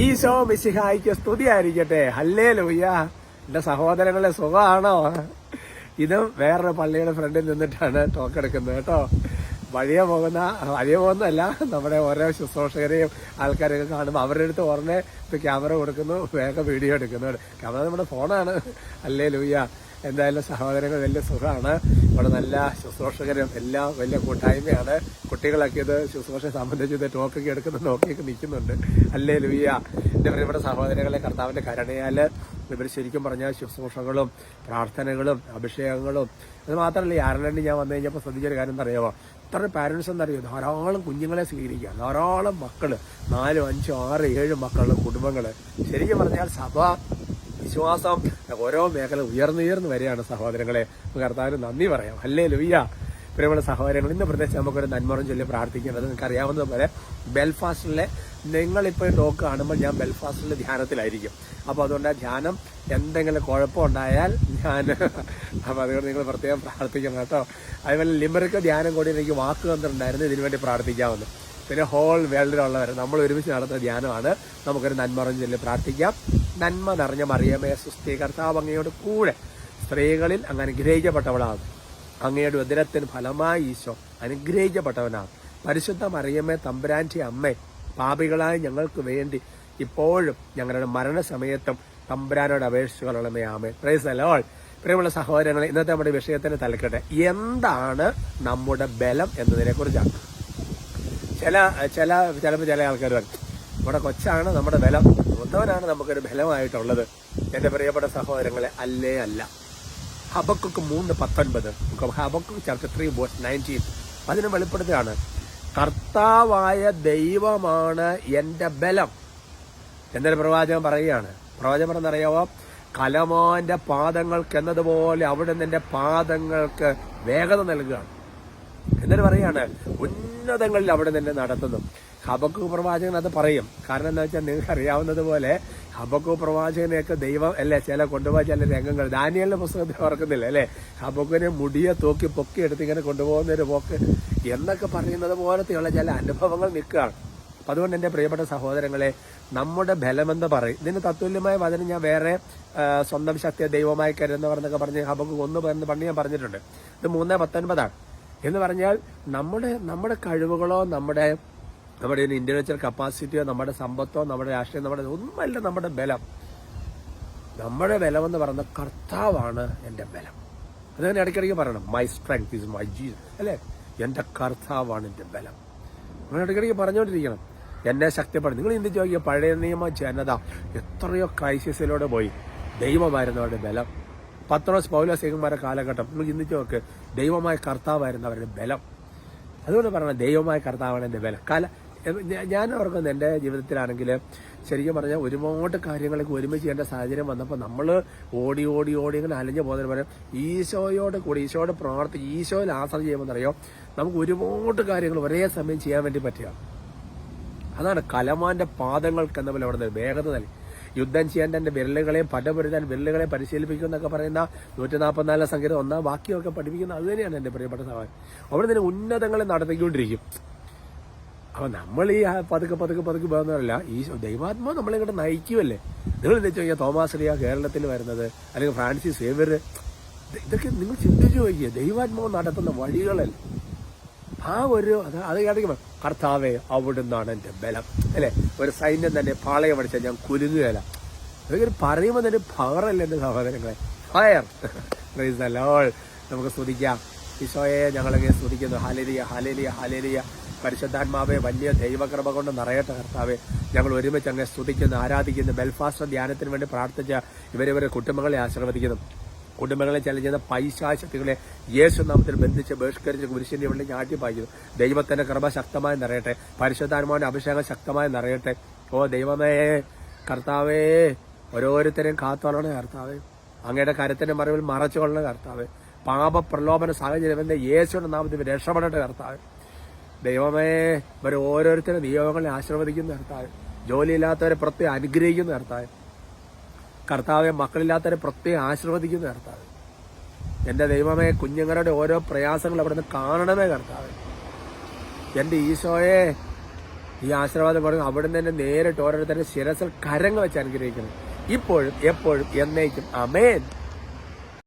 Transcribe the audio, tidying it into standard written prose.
ഈശോ മിശിഹായിക്ക് സ്തുതിയായിരിക്കട്ടെ. ഹല്ലേലൂയ. എന്റെ സഹോദരങ്ങളെ സുഖമാണോ? ഇതും വേറൊരു പള്ളിയുടെ ഫ്രണ്ടിൽ നിന്നിട്ടാണ് ടോക്ക് എടുക്കുന്നത് കേട്ടോ. വഴിയെ പോകുന്നതല്ല, നമ്മുടെ ഓരോ ശുശ്രൂഷകരെയും ആൾക്കാരെയൊക്കെ കാണുമ്പോൾ അവരുടെ അടുത്ത് ഉടനെ ഇത് ക്യാമറ കൊടുക്കുന്നു, വേഗം വീഡിയോ എടുക്കുന്നു. ക്യാമറ നമ്മുടെ ഫോണാണ്. ഹല്ലേലൂയ. എന്തായാലും സഹോദരങ്ങൾ വലിയ സുഖമാണ്. ഇവിടെ നല്ല ശുശ്രൂഷകരും എല്ലാം വലിയ കൂട്ടായ്മയാണ്. കുട്ടികളൊക്കെ ഇത് ശുശ്രൂഷയെ സംബന്ധിച്ച് ഇത് ടോക്കൊക്കെ എടുക്കുന്ന നോക്കിയൊക്കെ നിൽക്കുന്നുണ്ട്. ഹല്ലേലൂയ. എൻ്റെ പ്രിയപ്പെട്ട സഹോദരങ്ങളെ, കർത്താവിന്റെ കരുണയാൽ ഇവർ ശരിക്കും പറഞ്ഞാൽ ശുശ്രൂഷകളും പ്രാർത്ഥനകളും അഭിഷേകങ്ങളും അത് മാത്രമല്ല, ഈ അയർലൻഡിൽ ഞാൻ വന്നു കഴിഞ്ഞപ്പോൾ ശ്രദ്ധിച്ചൊരു കാര്യം എന്താ അറിയാമോ? ഇത്ര പാരൻസ് എന്നറിയോ, ധാരാളം കുഞ്ഞുങ്ങളെ സ്വീകരിക്കുക, ധാരാളം മക്കള്, 4, 5, 6, 7 മക്കളുടെ കുടുംബങ്ങള്. ശരിക്കും പറഞ്ഞാൽ സഭ വിശ്വാസം ഓരോ മേഖല ഉയർന്നുയർന്നു വരികയാണ് സഹോദരങ്ങളെ. കർത്താവിന് നന്ദി പറയാം. ഹല്ലേലൂയ. പ്രിയമുള്ള സഹോദരങ്ങൾ, ഇന്ന് പ്രത്യേകിച്ച് നമുക്കൊരു നന്മറും ചൊല്ലി പ്രാർത്ഥിക്കേണ്ടത് നിങ്ങൾക്ക് അറിയാവുന്നതുപോലെ ബെൽഫാസ്റ്റിലെ നിങ്ങളിപ്പോൾ ടോക്ക് കാണുമ്പോൾ ഞാൻ ബെൽഫാസ്റ്റിലെ ധ്യാനത്തിലായിരിക്കും. അപ്പോൾ അതുകൊണ്ട് ആ ധ്യാനം എന്തെങ്കിലും കുഴപ്പമുണ്ടായാൽ അപ്പോൾ അതുകൊണ്ട് നിങ്ങൾ പ്രത്യേകം പ്രാർത്ഥിക്കണം കേട്ടോ. അതുപോലെ ലിമറിക്ക് ധ്യാനം കൂടി എനിക്ക് വാക്ക് തന്നിട്ടുണ്ടായിരുന്നു ഇതിനുവേണ്ടി പ്രാർത്ഥിക്കാമെന്ന്. പിന്നെ ഹോൾ വേൾഡിലുള്ളവർ നമ്മൾ ഒരുമിച്ച് നടത്തുന്ന ധ്യാനമാണ്. നമുക്കൊരു നന്മറും ചൊല്ലി പ്രാർത്ഥിക്കാം. നന്മ നിറഞ്ഞ മറിയമേ സുസ്ഥി, കർത്താവ് അങ്ങയോട് കൂടെ സ്ത്രീകളിൽ അങ്ങ് അനുഗ്രഹിക്കപ്പെട്ടവളാണ്. അങ്ങയുടെ ഉദരത്തിന് ഫലമായി ഈശോ അനുഗ്രഹിക്കപ്പെട്ടവനാണ്. പരിശുദ്ധ മറിയമേ തമ്പുരാന്റെ അമ്മേ, പാപികളായ ഞങ്ങൾക്ക് വേണ്ടി ഇപ്പോഴും ഞങ്ങളുടെ മരണസമയത്തും തമ്പുരാനോട് അപേക്ഷിച്ചുകൊള്ളണമേ. ആമേൻ. Praise the lord. പ്രിയമുള്ള സഹോദരങ്ങളെ, ഇന്നത്തെ നമ്മുടെ വിഷയത്തിന് തലക്കെട്ട് എന്താണ് നമ്മുടെ ബലം എന്നതിനെ കുറിച്ചാണ്. ചിലപ്പോൾ ചില ആൾക്കാർ പറയും നമ്മുടെ കൊച്ചാണ് നമ്മുടെ ബലം, മൂത്തവനാണ് നമുക്കൊരു ബലമായിട്ടുള്ളത്. എന്റെ പ്രിയപ്പെട്ട സഹോദരങ്ങളെ, അല്ലേ അല്ല. ഹബക്കുക്ക് 3:19, ഹബക്കുക്ക് ചാപ്റ്റർ 3:19 അതിന് വെളിപ്പെടുത്തുകയാണ്, കർത്താവായ ദൈവമാണ് എന്റെ ബലം എന്നൊരു പ്രവാചകൻ പറയുകയാണ്. പ്രവാചകൻ എന്നറിയാവോ? കലമാന്റെ പാദങ്ങൾക്ക് എന്നതുപോലെ അവിടുന്ന് എന്റെ പാദങ്ങൾക്ക് വേഗത നൽകുകയാണ് എന്നിട്ട് പറയാണ്, ഉന്നതങ്ങളിൽ അവിടെ തന്നെ നടത്തുന്നു. ഹബക്കു പ്രവാചകൻ അത് പറയും. കാരണം എന്താ വെച്ചാൽ നിങ്ങൾക്ക് അറിയാവുന്നതുപോലെ ഹബക്കു പ്രവാചകനെയൊക്കെ ദൈവം അല്ലെ ചില കൊണ്ടുപോയ ചില രംഗങ്ങൾ ദാനിയേലിന്റെ പുസ്തകത്തിൽ ഓർക്കുന്നില്ല അല്ലെ? ഹബക്കുവിനെ മുടിയെ തൂക്കി പൊക്കിയെടുത്ത് ഇങ്ങനെ കൊണ്ടുപോകുന്ന ഒരു പോക്ക് എന്നൊക്കെ പറയുന്നത് പോലത്തെയുള്ള ചില അനുഭവങ്ങൾ നിൽക്കുകയാണ്. അപ്പൊ അതുകൊണ്ട് എന്റെ പ്രിയപ്പെട്ട സഹോദരങ്ങളെ, നമ്മുടെ ബലമെന്ന് പറയും. ഇതിന് തത്തുല്യമായ വചനം ഞാൻ വേറെ സ്വന്തം ശക്തിയെ ദൈവമായി കരുതുന്നവർ പറഞ്ഞ് ഹബക്കു 1 പണ്ട് ഞാൻ പറഞ്ഞിട്ടുണ്ട്. ഇത് 3:19 എന്ന് പറഞ്ഞാൽ നമ്മുടെ കഴിവുകളോ നമ്മുടെ ഒരു ഇന്റലക്ച്വൽ കപ്പാസിറ്റിയോ നമ്മുടെ സമ്പത്തോ നമ്മുടെ രാഷ്ട്രീയം നമ്മുടെ ഒന്നുമല്ല നമ്മുടെ ബലം. നമ്മുടെ ബലമെന്ന് പറയുന്ന കർത്താവാണ് എന്റെ ബലം. അതങ്ങനെ ഇടയ്ക്കിടയ്ക്ക് പറയണം, my strength is my Jesus അല്ലെ? എന്റെ കർത്താവാണ് എന്റെ ബലം. അങ്ങനെ ഇടയ്ക്കിടയ്ക്ക് പറഞ്ഞുകൊണ്ടിരിക്കണം. എന്നെ ശക്തിപ്പെടും. നിങ്ങൾ ചിന്തിച്ച് നോക്കിയ പഴയ നിയമ ജനത എത്രയോ ക്രൈസിസിലൂടെ പോയി. ദൈവമായിരുന്നു അവരുടെ ബലം. പത്രോസ് പൗലോസ് കാലഘട്ടം നിങ്ങൾ ചിന്തിച്ചു നോക്ക്, ദൈവമായ കർത്താവായിരുന്നു അവരുടെ ബലം. അതുകൊണ്ട് പറഞ്ഞ ദൈവമായ കർത്താവാണ് എന്റെ ബലം. ഞാൻ ഓർക്കുന്നത് എൻ്റെ ജീവിതത്തിലാണെങ്കിൽ ശരിക്കും പറഞ്ഞാൽ ഒരുപാട് കാര്യങ്ങളൊക്കെ ഒരുമിച്ച് ചെയ്യേണ്ട സാഹചര്യം വന്നപ്പോൾ നമ്മൾ ഓടി ഇങ്ങനെ അലഞ്ഞു പോകുന്നതിന് പകരം ഈശോയോട് കൂടി ഈശോയോട് പ്രാർത്ഥിച്ച് ഈശോയിൽ ആശ്രയം ചെയ്യുമെന്നറിയോ, നമുക്ക് ഒരുപാട് കാര്യങ്ങൾ ഒരേ സമയം ചെയ്യാൻ വേണ്ടി പറ്റുക. അതാണ് കലമാന്റെ പാദങ്ങൾക്ക് എന്ന പോലെ അവിടെ വേഗത നൽകി. യുദ്ധം ചെയ്യാൻ തന്റെ വിരലുകളെയും പടപൊരുതാൻ വിരലുകളെ പരിശീലിപ്പിക്കും എന്നൊക്കെ പറയുന്ന 144 സംഗീതം 1 വാക്യമൊക്കെ പഠിപ്പിക്കുന്ന അത് തന്നെയാണ് എന്റെ പ്രിയപ്പെട്ട സഹോദരൻ. അവിടെ നിന്ന് ഉന്നതങ്ങളെ നടത്തിക്കൊണ്ടിരിക്കും. അപ്പൊ നമ്മൾ ഈ പതുക്കെ പോകുന്നവരല്ല, ഈ ദൈവാത്മാവ് നമ്മളിങ്ങോട്ട് നയിക്കുമല്ലേ. നിങ്ങൾ എന്താ ചോദിക്കുക, തോമാശ്രീയ കേരളത്തിൽ വരുന്നത് അല്ലെങ്കിൽ ഫ്രാൻസിസ് സേവ്യർ, ഇതൊക്കെ നിങ്ങൾ ചിന്തിച്ചു നോക്കിയ ദൈവാത്മാവ് നടത്തുന്ന വഴികളല്ലേ. ആ ഒരു അത് കേട്ടിരിക്കുമ്പോൾ കർത്താവേ അവിടുന്നാണ് എന്റെ ബലം അല്ലെ? ഒരു സൈന്യം തന്നെ പാളയം അടിച്ചാൽ ഞാൻ കുലുങ്ങുകയല്ല. അതൊക്കെ പറയുമ്പോൾ തന്നെ പവറല്ലേ എന്റെ സഹോദരങ്ങളെ, ഫയർ. Price the Lord. നമുക്ക് സ്തുതിക്കാം. ഈശോയെ ഞങ്ങളിങ്ങനെ സ്തുതിക്കുന്നു. ഹല്ലേലൂയ ഹല്ലേലൂയ ഹല്ലേലൂയ. പരിശുദ്ധാത്മാവെ വലിയ ദൈവകൃപ കൊണ്ട് നിറയട്ടെ കർത്താവെ. ഞങ്ങൾ ഒരുമിച്ച് അങ്ങനെ സ്തുതിക്കുന്നു, ആരാധിക്കുന്നു. ബെൽഫാസ്റ്റ് ധ്യാനത്തിന് വേണ്ടി പ്രാർത്ഥിച്ച ഇവരെ കുടുംബങ്ങളെ ആശീർവദിക്കുന്നു. കുടുംബങ്ങളെ ചലിക്കുന്ന പൈശാചക്തികളെ യേശുനാമത്തിൽ ബന്ധിച്ച് ബഹിഷ്കരിച്ച് കുരിശിന്റെ ഉള്ളിൽ ഞാട്ടിപ്പായിക്കുന്നു. ദൈവത്തിന്റെ കൃപ ശക്തമായി നിറയട്ടെ. പരിശുദ്ധാത്മാവിന്റെ അഭിഷേകം ശക്തമായി നിറയട്ടെ. ഓ ദൈവമേ കർത്താവേ, ഓരോരുത്തരെയും കാത്തോളണേ കർത്താവേ. അങ്ങയുടെ കരുത്തിന്റെ മറവിൽ മറച്ചുകൊള്ളണേ കർത്താവേ. പാപ പ്രലോഭന സാഹചര്യം യേശുവിന്റെ നാമത്തിൽ രക്ഷപ്പെടട്ടെ കർത്താവേ. ദൈവമേ, ഇവരെ ഓരോരുത്തരും നിയോഗങ്ങളെ ആശീർവദിക്കുന്ന കർത്താവേ. ജോലിയില്ലാത്തവരെ പ്രത്യേകം അനുഗ്രഹിക്കുന്ന കർത്താവേ. കർത്താവെ, മക്കളില്ലാത്തവരെ പ്രത്യേകം ആശീർവദിക്കുന്ന കർത്താവേ. എന്റെ ദൈവമേ, കുഞ്ഞുങ്ങളുടെ ഓരോ പ്രയാസങ്ങൾ അവിടെ നിന്ന് കാണണമേ കർത്താവേ. എന്റെ ഈശോയെ, ഈ ആശീർവാദം പറഞ്ഞു അവിടുന്ന് തന്നെ നേരിട്ട് ഓരോരുത്തരുടെ ശിരസിൽ കരങ്ങൾ വെച്ച് അനുഗ്രഹിക്കണം, ഇപ്പോഴും എപ്പോഴും എന്നേക്കും. ആമേൻ.